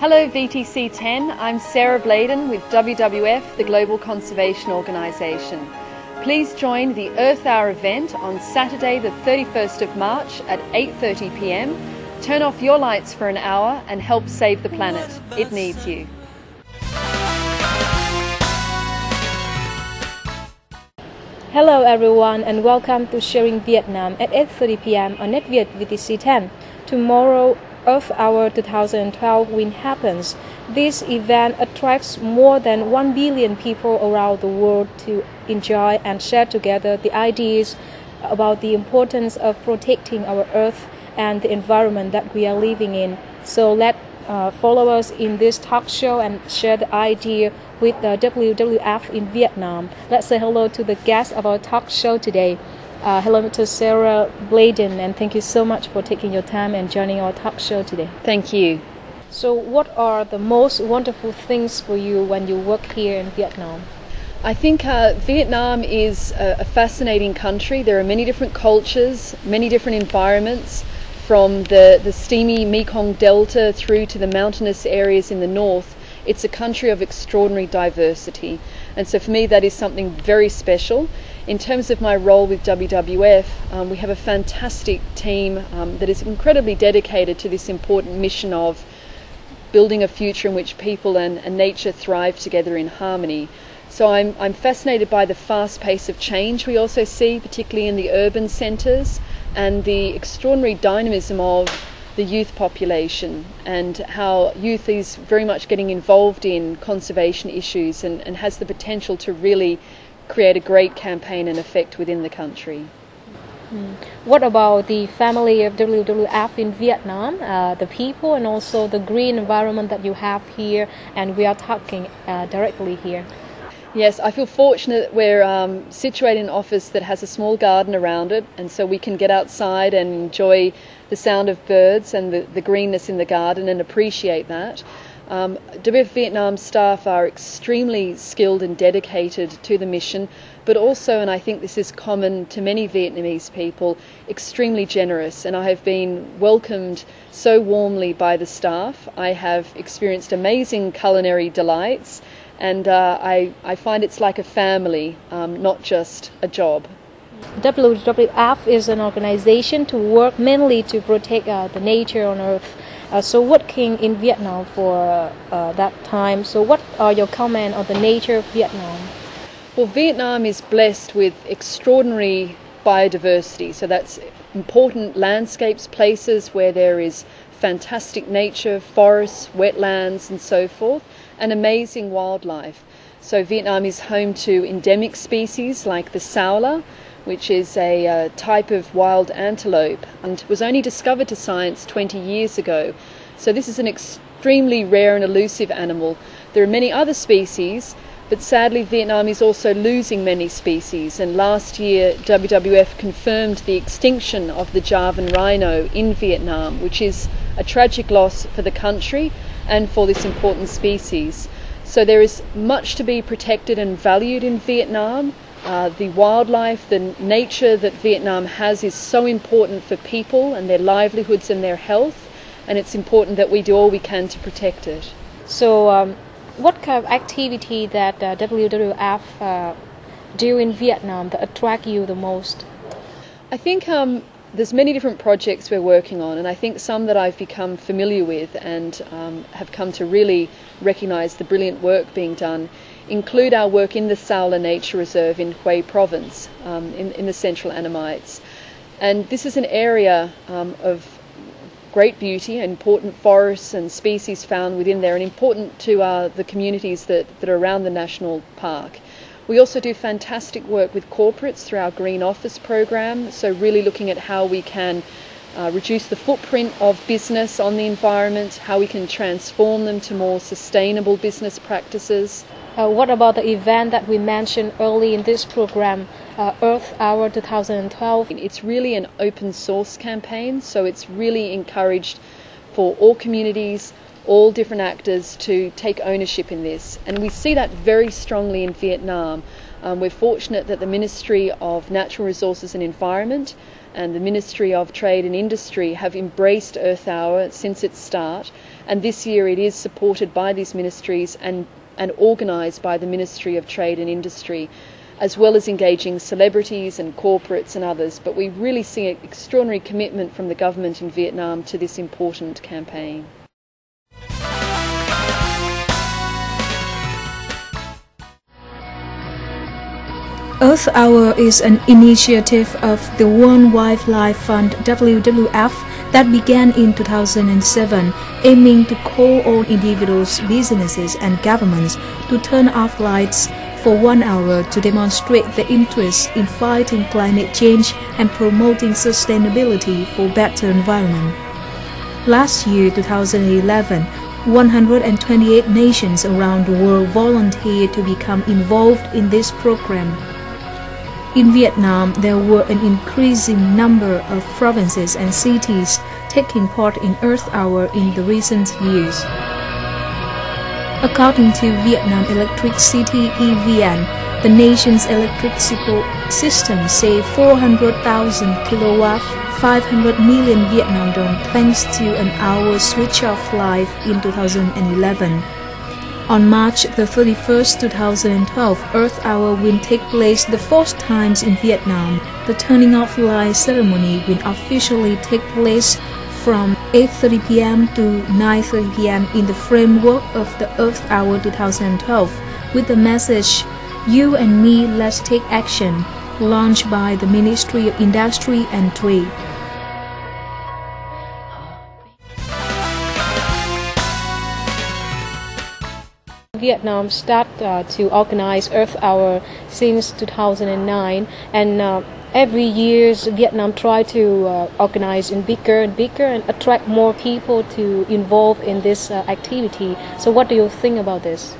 Hello VTC10, I'm Sarah Bladen with WWF, the Global Conservation Organisation. Please join the Earth Hour event on Saturday the 31st of March at 8:30 p.m. Turn off your lights for an hour and help save the planet. It needs you. Hello everyone and welcome to Sharing Vietnam at 8:30 p.m. on NETVIET VTC10. Tomorrow, Earth Hour 2012 when happens. This event attracts more than 1 billion people around the world to enjoy and share together the ideas about the importance of protecting our Earth and the environment that we are living in. So let's follow us in this talk show and share the idea with the WWF in Vietnam. Let's say hello to the guest of our talk show today. Hello, Mr. Sarah Bladen, and thank you so much for taking your time and joining our talk show today. Thank you. So what are the most wonderful things for you when you work here in Vietnam? I think Vietnam is a fascinating country. There are many different cultures, many different environments, from the steamy Mekong Delta through to the mountainous areas in the north. It's a country of extraordinary diversity, and so for me that is something very special. In terms of my role with WWF, we have a fantastic team that is incredibly dedicated to this important mission of building a future in which people and nature thrive together in harmony. So I'm fascinated by the fast pace of change we also see, particularly in the urban centres, and the extraordinary dynamism of the youth population and how youth is very much getting involved in conservation issues and has the potential to really create a great campaign and effect within the country. What about the family of WWF in Vietnam, the people and also the green environment that you have here, and we are talking directly here? Yes, I feel fortunate that we're situated in an office that has a small garden around it, and so we can get outside and enjoy the sound of birds and the greenness in the garden and appreciate that. WWF Vietnam staff are extremely skilled and dedicated to the mission, but also, and I think this is common to many Vietnamese people, extremely generous, and I have been welcomed so warmly by the staff. I have experienced amazing culinary delights, and I find it's like a family, not just a job. WWF is an organization to work mainly to protect the nature on Earth. So working in Vietnam for that time, so what are your comments on the nature of Vietnam? Well, Vietnam is blessed with extraordinary biodiversity, so that's important landscapes, places where there is fantastic nature, forests, wetlands and so forth, and amazing wildlife. So Vietnam is home to endemic species like the saola, which is a type of wild antelope and was only discovered to science 20 years ago. So this is an extremely rare and elusive animal. There are many other species, but sadly Vietnam is also losing many species, and last year WWF confirmed the extinction of the Javan rhino in Vietnam, which is a tragic loss for the country and for this important species. So there is much to be protected and valued in Vietnam. The wildlife, the nature that Vietnam has is so important for people and their livelihoods and their health, and it's important that we do all we can to protect it. So what kind of activity that WWF do in Vietnam that attract you the most? I think there's many different projects we're working on, and I think some that I've become familiar with and have come to really recognise the brilliant work being done include our work in the Saola Nature Reserve in Hue Province in the Central Annamites. And this is an area of great beauty, important forests and species found within there, and important to the communities that are around the national park. We also do fantastic work with corporates through our Green Office program, so really looking at how we can reduce the footprint of business on the environment, how we can transform them to more sustainable business practices. What about the event that we mentioned early in this program, Earth Hour 2012? It's really an open source campaign, so it's really encouraged for all communities, all different actors to take ownership in this. And we see that very strongly in Vietnam. We're fortunate that the Ministry of Natural Resources and Environment and the Ministry of Trade and Industry have embraced Earth Hour since its start, and this year it is supported by these ministries and organised by the Ministry of Trade and Industry, as well as engaging celebrities and corporates and others. But we really see an extraordinary commitment from the government in Vietnam to this important campaign. Earth Hour is an initiative of the World Wildlife Fund WWF that began in 2007, aiming to call on individuals, businesses and governments to turn off lights for 1 hour to demonstrate their interest in fighting climate change and promoting sustainability for better environment. Last year, 2011, 128 nations around the world volunteered to become involved in this program. In Vietnam, there were an increasing number of provinces and cities taking part in Earth Hour in the recent years. According to Vietnam Electricity EVN, the nation's electrical system saved 400,000 kilowatts, 500 million Vietnam dong thanks to an hour switch off live in 2011. On March the 31st, 2012, Earth Hour will take place the fourth time in Vietnam. The turning off light ceremony will officially take place from 8:30 p.m. to 9:30 p.m. in the framework of the Earth Hour 2012 with the message, "You and me, let's take action," launched by the Ministry of Industry and Trade. Vietnam started to organize Earth Hour since 2009, and every year Vietnam try to organize in bigger and bigger and attract more people to involve in this activity. So what do you think about this?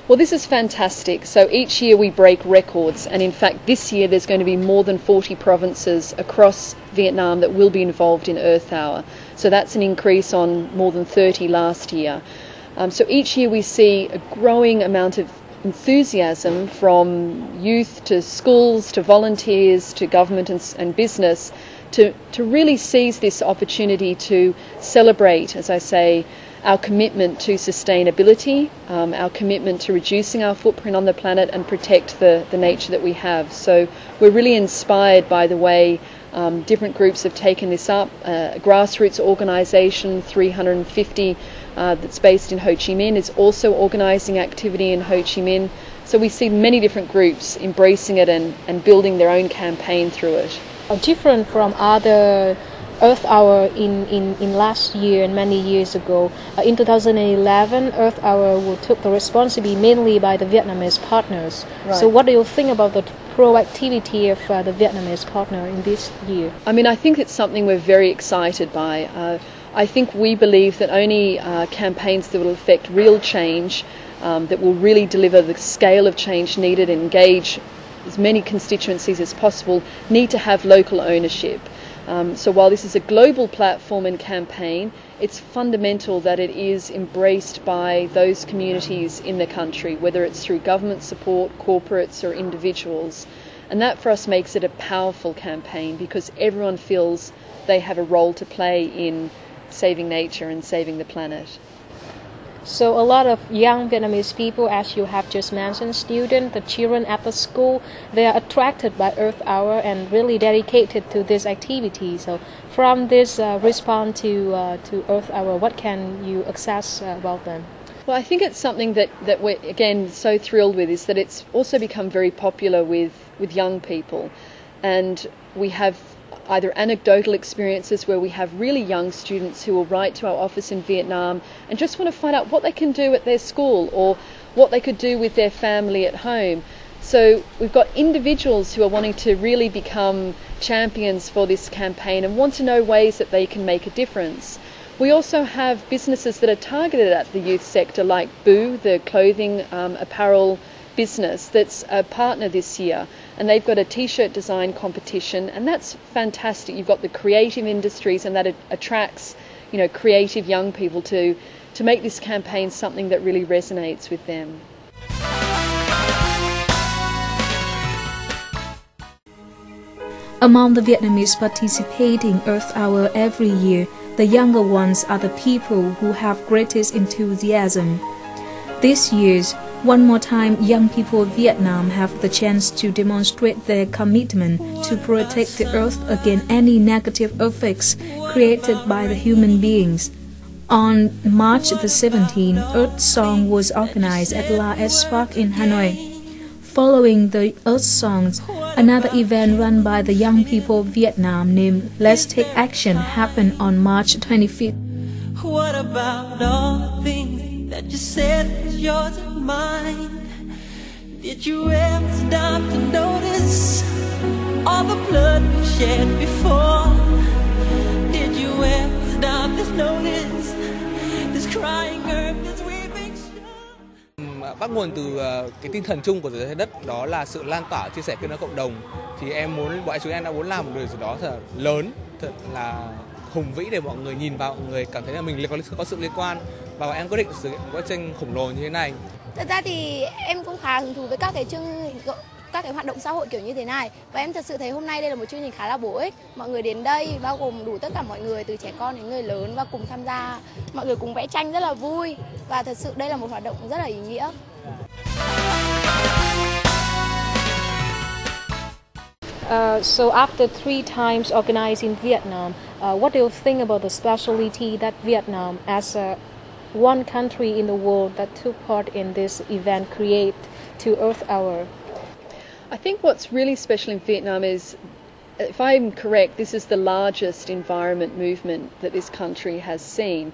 Well, this is fantastic. So each year we break records, and in fact this year there's going to be more than 40 provinces across Vietnam that will be involved in Earth Hour. So that's an increase on more than 30 last year. So each year we see a growing amount of enthusiasm from youth to schools to volunteers to government and business to really seize this opportunity to celebrate, as I say, our commitment to sustainability, our commitment to reducing our footprint on the planet and protect the nature that we have. So we're really inspired by the way different groups have taken this up. A grassroots organisation, 350 that's based in Ho Chi Minh, is also organising activity in Ho Chi Minh. So we see many different groups embracing it and building their own campaign through it. Different from other Earth Hour in last year and many years ago. In 2011, Earth Hour took the responsibility mainly by the Vietnamese partners. Right. So what do you think about the proactivity of the Vietnamese partner in this year? I mean, I think it's something we're very excited by. I think we believe that only campaigns that will affect real change, that will really deliver the scale of change needed and engage as many constituencies as possible, need to have local ownership. So while this is a global platform and campaign, it's fundamental that it is embraced by those communities in the country, whether it's through government support, corporates or individuals. And that for us makes it a powerful campaign because everyone feels they have a role to play in saving nature and saving the planet. So a lot of young Vietnamese people, as you have just mentioned, students, the children at the school, they are attracted by Earth Hour and really dedicated to this activity. So from this response to Earth Hour, what can you assess about them? Well, I think it's something that we're, again, so thrilled with, is that it's also become very popular with young people. And we have either anecdotal experiences where we have really young students who will write to our office in Vietnam and just want to find out what they can do at their school or what they could do with their family at home. So we've got individuals who are wanting to really become champions for this campaign and want to know ways that they can make a difference. We also have businesses that are targeted at the youth sector, like Boo, the clothing apparel business that's a partner this year, and they've got a t-shirt design competition, and that's fantastic. You've got the creative industries, and that attracts, creative young people to make this campaign something that really resonates with them. Among the Vietnamese participating Earth Hour every year, the younger ones are the people who have greatest enthusiasm. This year's, one more time, young people of Vietnam have the chance to demonstrate their commitment to protect the Earth against any negative effects created by the human beings. On March the 17th, Earth Song was organized at La S Park in Hanoi. Following the Earth Songs, another event run by the young people of Vietnam named Let's Take Action happened on March 25th. What about all the things that you said was yours and mine? Did you ever stop to notice all the blood we shed before? Did you ever stop to notice this crying earth, this weeping shore? Bắt nguồn từ cái tinh thần chung của trái đất, đó là sự lan tỏa, chia sẻ kết nối cộng đồng. Thì em muốn, bọn chúng em đã muốn làm một điều gì đó thật lớn, thật là hùng vĩ để mọi người nhìn vào, mọi người cảm thấy là mình có sự liên quan, và em quyết định sử dụng quá trình khổng lồ như thế này. Thật ra thì em cũng khá hứng thú với các cái hoạt động xã hội kiểu như thế này, và em thật sự thấy hôm nay đây là một chương trình khá là bổ ích. Mọi người đến đây bao gồm đủ tất cả mọi người từ trẻ con đến người lớn và cùng tham gia, mọi người cùng vẽ tranh rất là vui, và thật sự đây là một hoạt động rất là ý nghĩa. So after 3 times organized in Vietnam, what do you think about the specialty that Vietnam, as one country in the world that took part in this event, create to Earth Hour? I think what's really special in Vietnam is, if I'm correct, this is the largest environment movement that this country has seen,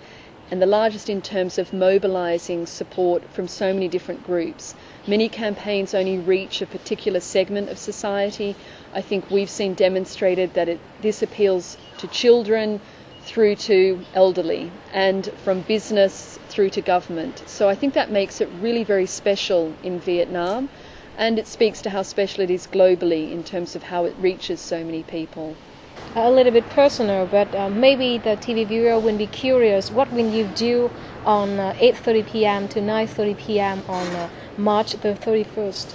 and the largest in terms of mobilizing support from so many different groups. Many campaigns only reach a particular segment of society. I think we've seen demonstrated that this appeals to children through to elderly, and from business through to government. So I think that makes it really very special in Vietnam, and it speaks to how special it is globally in terms of how it reaches so many people. A little bit personal, but maybe the TV viewer will be curious. What will you do on 8:30 p.m. to 9:30 p.m. on March the 31st?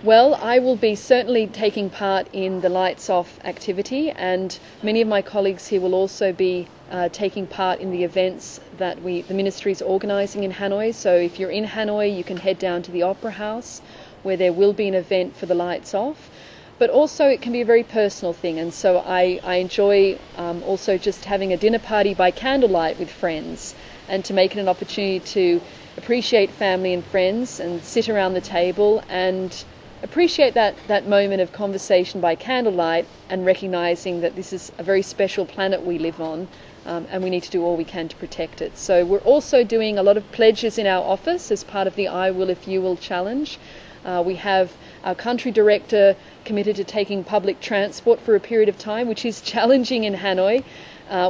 Well, I will be certainly taking part in the Lights Off activity, and many of my colleagues here will also be taking part in the events that the ministry is organising in Hanoi. So if you're in Hanoi, you can head down to the Opera House, where there will be an event for the Lights Off. But also it can be a very personal thing, and so I enjoy also just having a dinner party by candlelight with friends, and to make it an opportunity to appreciate family and friends and sit around the table and appreciate that moment of conversation by candlelight, and recognising that this is a very special planet we live on, and we need to do all we can to protect it. So we're also doing a lot of pledges in our office as part of the I Will If You Will challenge. We have our country director committed to taking public transport for a period of time, which is challenging in Hanoi.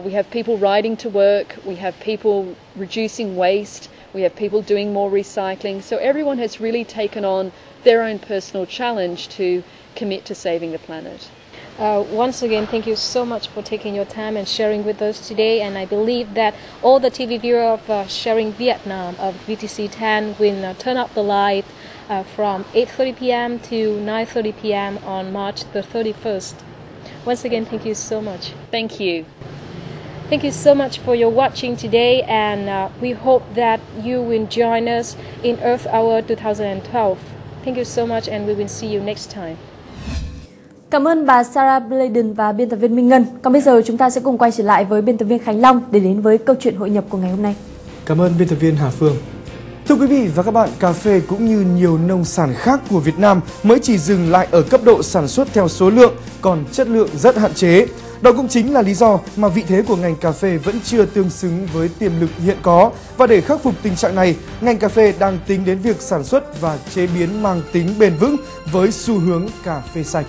We have people riding to work, we have people reducing waste, we have people doing more recycling. So everyone has really taken on their own personal challenge to commit to saving the planet. Once again, thank you so much for taking your time and sharing with us today. And I believe that all the TV viewers of Sharing Vietnam of VTC10 will turn up the light from 8:30 p.m. to 9:30 p.m. on March the 31st. Once again, thank you so much. Thank you. Thank you so much for your watching today, and we hope that you will join us in Earth Hour 2012. Thank you so much, and we will see you next time. Cảm ơn bà Sarah Bladen và biên tập viên Minh Ngân. Còn bây giờ chúng ta sẽ cùng quay trở lại với biên tập viên Khánh Long để đến với câu chuyện hội nhập của ngày hôm nay. Cảm ơn biên tập viên Hà Phương. Thưa quý vị và các bạn, cà phê cũng như nhiều nông sản khác của Việt Nam mới chỉ dừng lại ở cấp độ sản xuất theo số lượng, còn chất lượng rất hạn chế. Đó cũng chính là lý do mà vị thế của ngành cà phê vẫn chưa tương xứng với tiềm lực hiện có. Và để khắc phục tình trạng này, ngành cà phê đang tính đến việc sản xuất và chế biến mang tính bền vững với xu hướng cà phê sạch.